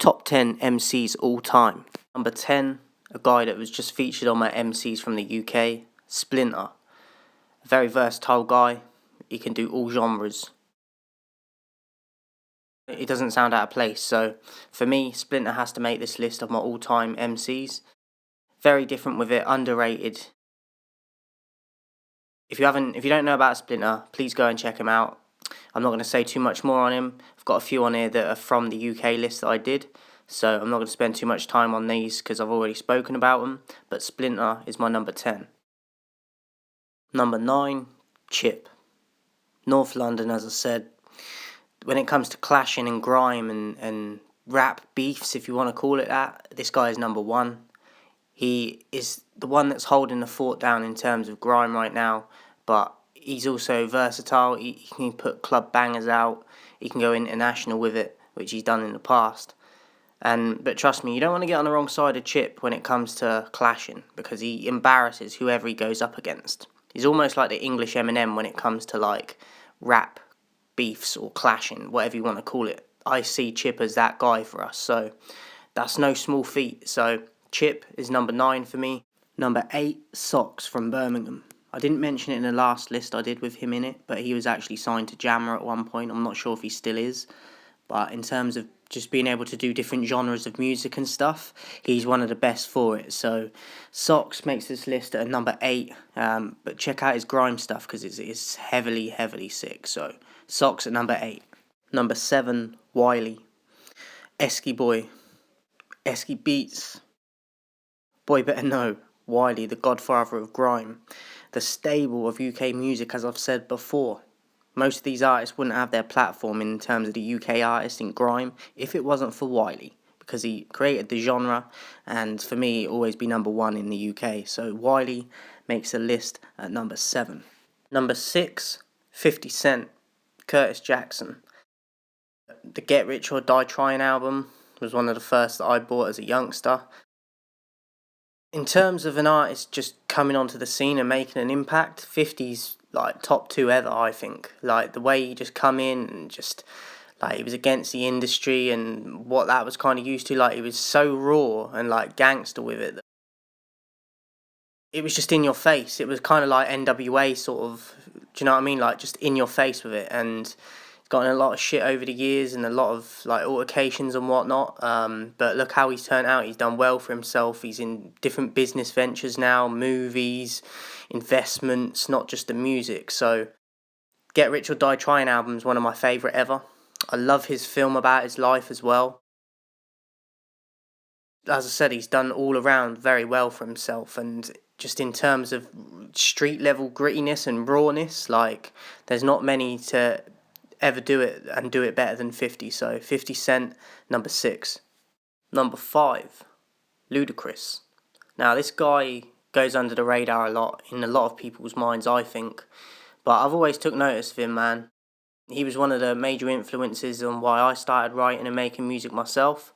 Top 10 MCs all time. Number 10, a guy that was just featured on my MCs from the UK, Splinter. A very versatile guy. He can do all genres. It doesn't sound out of place, so for me, Splinter has to make this list of my all-time MCs. Very different with it, underrated. If you don't know about Splinter, please go and check him out. I'm not going to say too much more on him. I've got a few on here that are from the UK list that I did, so I'm not going to spend too much time on these because I've already spoken about them, but Splinter is my number 10. Number 9, Chip. North London, as I said. When it comes to clashing and grime and rap beefs, if you want to call it that, this guy is number 1. He is the one that's holding the fort down in terms of grime right now, but he's also versatile. He can put club bangers out. He can go international with it, which he's done in the past. But trust me, you don't want to get on the wrong side of Chip when it comes to clashing, because he embarrasses whoever he goes up against. He's almost like the English Eminem when it comes to like rap beefs or clashing, whatever you want to call it. I see Chip as that guy for us, so that's no small feat. So Chip is number 9 for me. Number 8, Socks from Birmingham. I didn't mention it in the last list I did with him in it, but he was actually signed to Jammer at one point. I'm not sure if he still is, but in terms of just being able to do different genres of music and stuff, he's one of the best for it. So Socks makes this list at number 8, but check out his grime stuff because it's heavily, heavily sick. So Socks at number 8. Number 7, Wiley. Esky boy. Esky beats. Boy better know. Wiley, the godfather of grime. The stable of UK music, as I've said before. Most of these artists wouldn't have their platform in terms of the UK artists in grime if it wasn't for Wiley, because he created the genre, and for me, he'll always be number 1 in the UK. So Wiley makes the list at number 7. Number 6, 50 Cent, Curtis Jackson. The Get Rich or Die Trying album was one of the first that I bought as a youngster. In terms of an artist just coming onto the scene and making an impact, 50's like top 2 ever, I think. Like the way he just come in and just like he was against the industry and what that was kind of used to. Like he was so raw and like gangster with it. It was just in your face. It was kind of like NWA sort of. Do you know what I mean? Like just in your face with it, and he's gotten a lot of shit over the years and a lot of like altercations and whatnot. But look how he's turned out. He's done well for himself. He's in different business ventures now, movies, investments, not just the music. So Get Rich or Die Trying album is one of my favourite ever. I love his film about his life as well. As I said, he's done all around very well for himself, and just in terms of street level grittiness and rawness, like there's not many to ever do it and do it better than 50. So 50 Cent, number 6. Number 5, Ludacris. Now this guy goes under the radar a lot in a lot of people's minds, I think, but I've always took notice of him, man. He was one of the major influences on why I started writing and making music myself.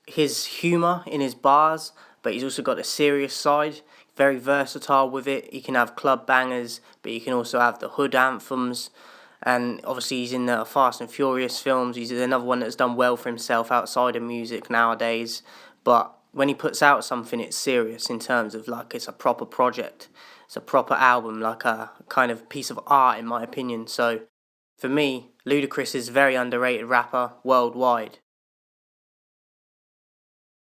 His humour in his bars, but he's also got a serious side. Very versatile with it. He can have club bangers, but he can also have the hood anthems. And obviously he's in the Fast and Furious films. He's another one that's done well for himself outside of music nowadays. But when he puts out something, it's serious in terms of like it's a proper project. It's a proper album, like a kind of piece of art in my opinion. So for me, Ludacris is a very underrated rapper worldwide.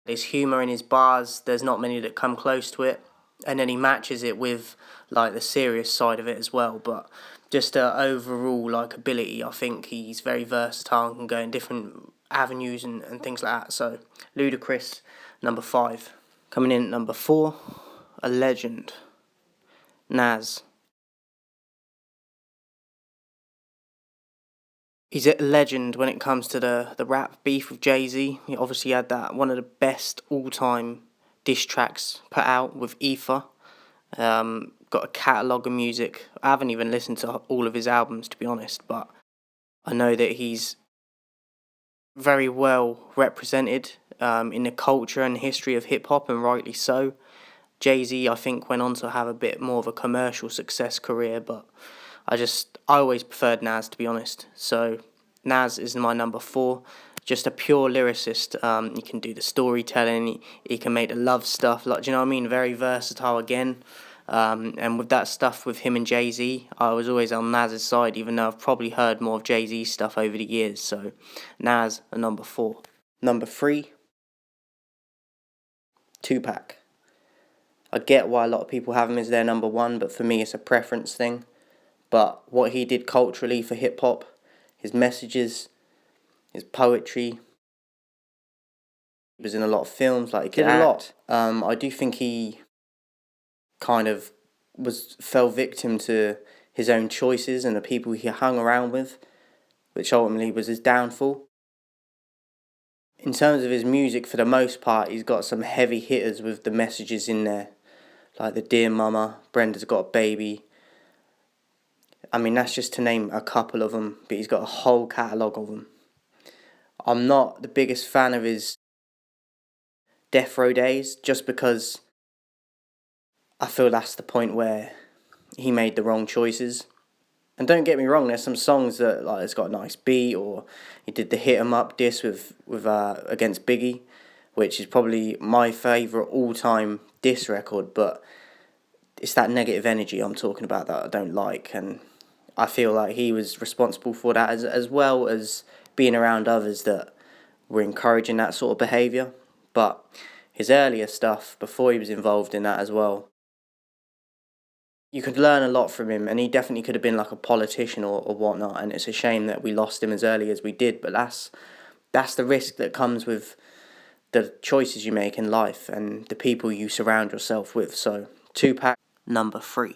His humour in his bars, there's not many that come close to it. And then he matches it with like the serious side of it as well. But just overall like ability, I think he's very versatile and can go in different avenues and things like that. So Ludacris, number 5. Coming in at number 4, a legend, Nas. He's a legend when it comes to the rap beef with Jay-Z. He obviously had that one of the best all-time diss tracks put out with Ether. Got a catalogue of music. I haven't even listened to all of his albums, to be honest, but I know that he's very well represented in the culture and history of hip-hop, and rightly so. Jay-Z, I think, went on to have a bit more of a commercial success career, but I always preferred Nas, to be honest. So Nas is my number 4. just a pure lyricist. He can do the storytelling. He can make the love stuff. Like, do you know what I mean? Very versatile again. And with that stuff with him and Jay-Z, I was always on Nas's side, even though I've probably heard more of Jay-Z's stuff over the years. So, Nas, a number 4. Number 3, Tupac. I get why a lot of people have him as their number 1, but for me it's a preference thing. But what he did culturally for hip-hop, his messages, his poetry, he was in a lot of films, like he did a lot. I do think he kind of fell victim to his own choices and the people he hung around with, which ultimately was his downfall. In terms of his music, for the most part, he's got some heavy hitters with the messages in there, like the Dear Mama, Brenda's Got a Baby. I mean, that's just to name a couple of them, but he's got a whole catalogue of them. I'm not the biggest fan of his Death Row days, just because I feel that's the point where he made the wrong choices. And don't get me wrong, there's some songs that like it's got a nice beat, or he did the Hit 'Em Up diss with against Biggie, which is probably my favourite all-time diss record, but it's that negative energy I'm talking about that I don't like, and I feel like he was responsible for that as well as being around others that were encouraging that sort of behaviour. But his earlier stuff, before he was involved in that as well, you could learn a lot from him, and he definitely could have been like a politician or whatnot, and it's a shame that we lost him as early as we did, but that's the risk that comes with the choices you make in life and the people you surround yourself with. So, Tupac, number 3.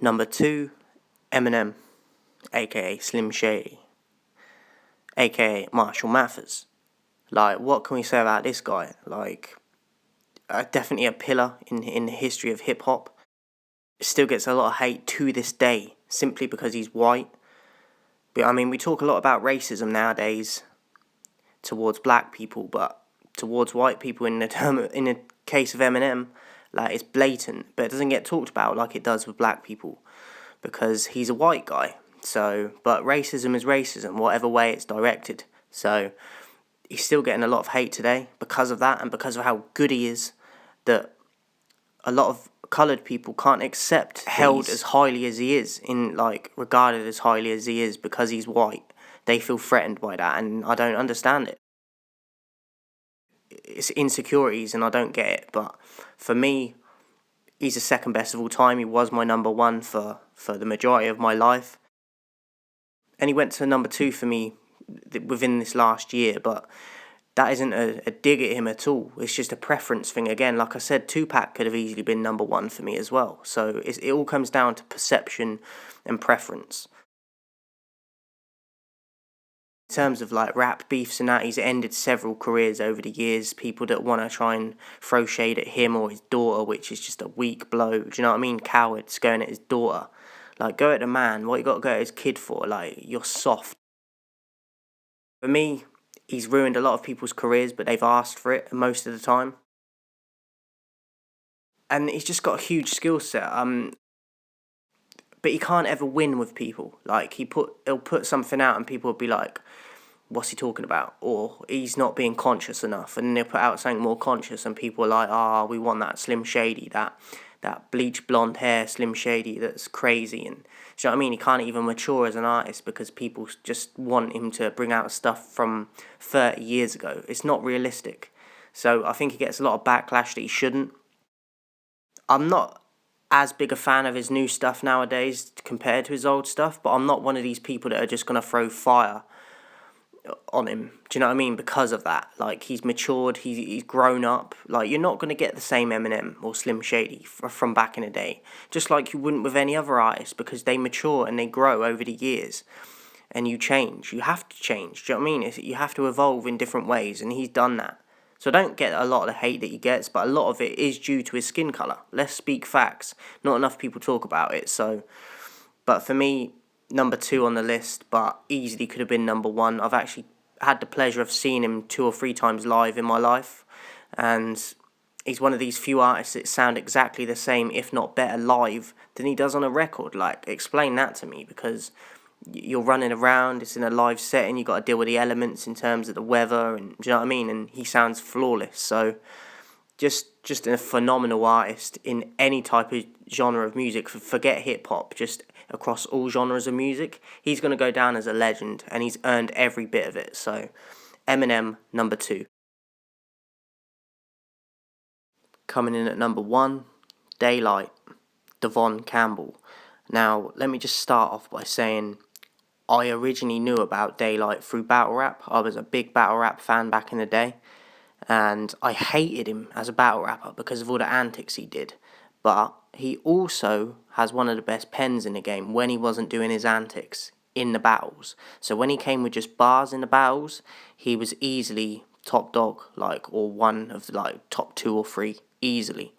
Number 2, Eminem, aka Slim Shady, aka Marshall Mathers. Like, what can we say about this guy? Like, definitely a pillar in the history of hip-hop. Still gets a lot of hate to this day, simply because he's white. But, I mean, we talk a lot about racism nowadays towards black people, but towards white people in the case of Eminem, like, it's blatant, but it doesn't get talked about like it does with black people, because he's a white guy. So, but racism is racism, whatever way it's directed. So, he's still getting a lot of hate today because of that, and because of how good he is, that a lot of coloured people can't accept held as highly as he is, regarded as highly as he is, because he's white. They feel threatened by that, and I don't understand it. It's insecurities, and I don't get it, but for me, he's the second best of all time. He was my number 1 for the majority of my life, and he went to number 2 for me within this last year, but that isn't a dig at him at all. It's just a preference thing. Again, like I said, Tupac could have easily been number 1 for me as well. So it all comes down to perception and preference. In terms of like rap beefs and that, he's ended several careers over the years. People that want to try and throw shade at him or his daughter, which is just a weak blow. Do you know what I mean? Cowards going at his daughter. Like, go at the man. What you got to go at his kid for? Like, you're soft. For me, he's ruined a lot of people's careers, but they've asked for it most of the time. And he's just got a huge skill set. But he can't ever win with people. Like, he'll put something out and people will be like, what's he talking about? Or he's not being conscious enough. And then they'll put out something more conscious and people are like, we want that Slim Shady, that bleach blonde hair Slim Shady that's crazy. And do you know what I mean? He can't even mature as an artist because people just want him to bring out stuff from 30 years ago. It's not realistic. So I think he gets a lot of backlash that he shouldn't. I'm not as big a fan of his new stuff nowadays compared to his old stuff, but I'm not one of these people that are just going to throw fire on him. Do you know what I mean? Because of that. Like, he's matured, he's grown up. Like, you're not going to get the same Eminem or Slim Shady from back in the day. Just like you wouldn't with any other artist, because they mature and they grow over the years. And you change. You have to change. Do you know what I mean? You have to evolve in different ways, and he's done that. So I don't get a lot of the hate that he gets, but a lot of it is due to his skin colour. Let's speak facts. Not enough people talk about it. So, but for me, number 2 on the list, but easily could have been number 1. I've actually had the pleasure of seeing him 2 or 3 times live in my life, and he's one of these few artists that sound exactly the same, if not better, live than he does on a record. Like, explain that to me, because you're running around, it's in a live setting, you got to deal with the elements in terms of the weather, and do you know what I mean? And he sounds flawless. So just a phenomenal artist in any type of genre of music. Forget hip hop, just across all genres of music. He's going to go down as a legend, and he's earned every bit of it. So Eminem, number 2. Coming in at number 1, Daylight, Devon Campbell. Now, let me just start off by saying I originally knew about Daylight through battle rap. I was a big battle rap fan back in the day, and I hated him as a battle rapper because of all the antics he did. But he also has one of the best pens in the game when he wasn't doing his antics in the battles. So when he came with just bars in the battles, he was easily top dog, or one of the top 2 or 3 easily.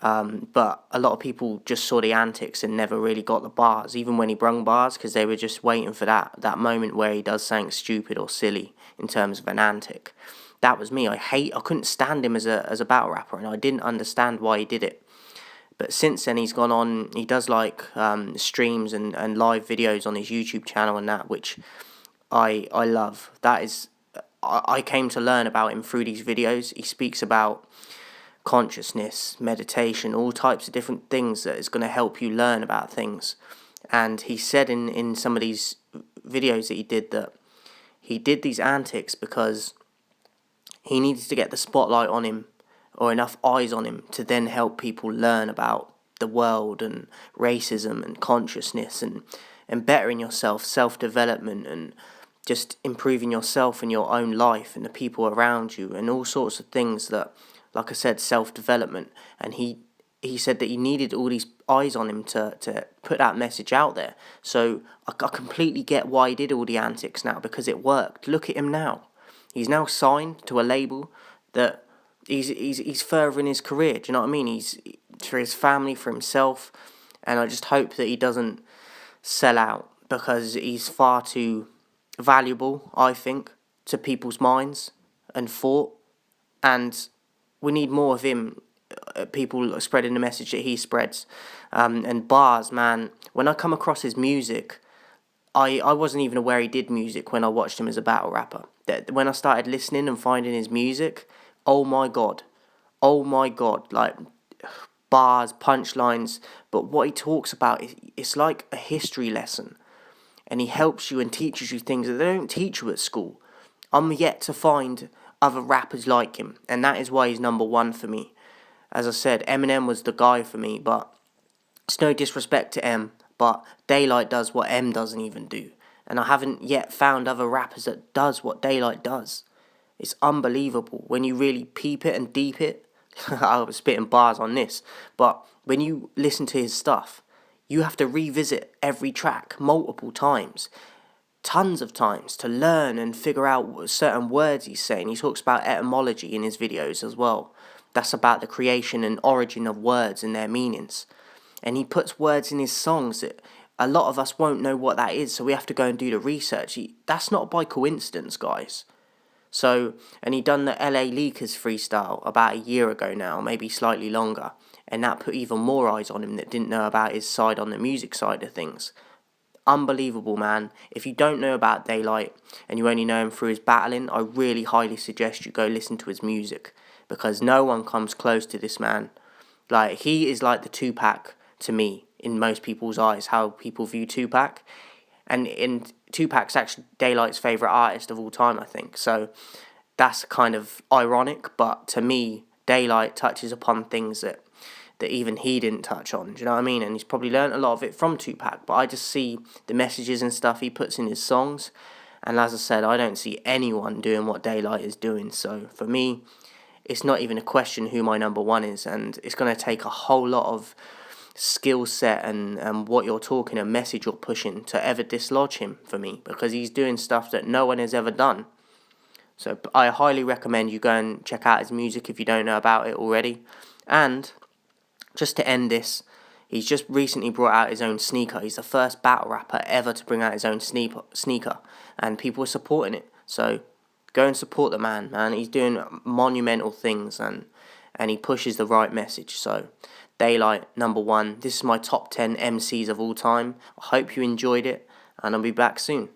But a lot of people just saw the antics and never really got the bars, even when he brung bars, because they were just waiting for that moment where he does something stupid or silly in terms of an antic. That was me. I couldn't stand him as a battle rapper, and I didn't understand why he did it. But since then, he's gone on. He does streams and live videos on his YouTube channel and that, which I love. That is, I came to learn about him through these videos. He speaks about consciousness, meditation, all types of different things that is going to help you learn about things. And he said in some of these videos that he did that he did these antics because he needed to get the spotlight on him, or enough eyes on him, to then help people learn about the world and racism and consciousness and bettering yourself, self-development, and just improving yourself and your own life and the people around you, and all sorts of things that, like I said, self-development. And he said that he needed all these eyes on him to put that message out there. So I completely get why he did all the antics now, because it worked. Look at him now. He's now signed to a label that he's furthering his career. Do you know what I mean? He's for his family, for himself, and I just hope that he doesn't sell out, because he's far too valuable, I think, to people's minds and thought, and we need more of him. People spreading the message that he spreads, and bars, man. When I come across his music, I wasn't even aware he did music when I watched him as a battle rapper. When I started listening and finding his music, oh my god, bars, punchlines. But what he talks about, it's like a history lesson, and he helps you and teaches you things that they don't teach you at school. I'm yet to find other rappers like him, and that is why he's number 1 for me. As I said, Eminem was the guy for me, but it's no disrespect to M, but Daylight does what M doesn't even do. And I haven't yet found other rappers that does what Daylight does. It's unbelievable when you really peep it and deep it. I was spitting bars on this, but when you listen to his stuff, you have to revisit every track multiple times, tons of times, to learn and figure out what certain words he's saying. He talks about etymology in his videos as well. That's about the creation and origin of words and their meanings. And he puts words in his songs that a lot of us won't know what that is, so we have to go and do the research. That's not by coincidence, guys. So, and he done the LA Leakers freestyle about a year ago now, maybe slightly longer, and that put even more eyes on him that didn't know about his side on the music side of things. Unbelievable, man. If you don't know about Daylight and you only know him through his battling, I really highly suggest you go listen to his music, because no one comes close to this man. He is like the Tupac to me, in most people's eyes, how people view Tupac. And Tupac's actually Daylight's favourite artist of all time, I think. So that's kind of ironic, but to me, Daylight touches upon things that even he didn't touch on. Do you know what I mean? And he's probably learnt a lot of it from Tupac, but I just see the messages and stuff he puts in his songs. And as I said, I don't see anyone doing what Daylight is doing. So for me, it's not even a question who my number 1 is, and it's going to take a whole lot of skill set and what you're talking, a message you're pushing, to ever dislodge him for me, because he's doing stuff that no one has ever done. So I highly recommend you go and check out his music if you don't know about it already. And just to end this, he's just recently brought out his own sneaker. He's the first battle rapper ever to bring out his own sneaker, and people are supporting it. So go and support the man. He's doing monumental things, and he pushes the right message. So Daylight, number 1. This is my top 10 MCs of all time. I hope you enjoyed it. and I'll be back soon.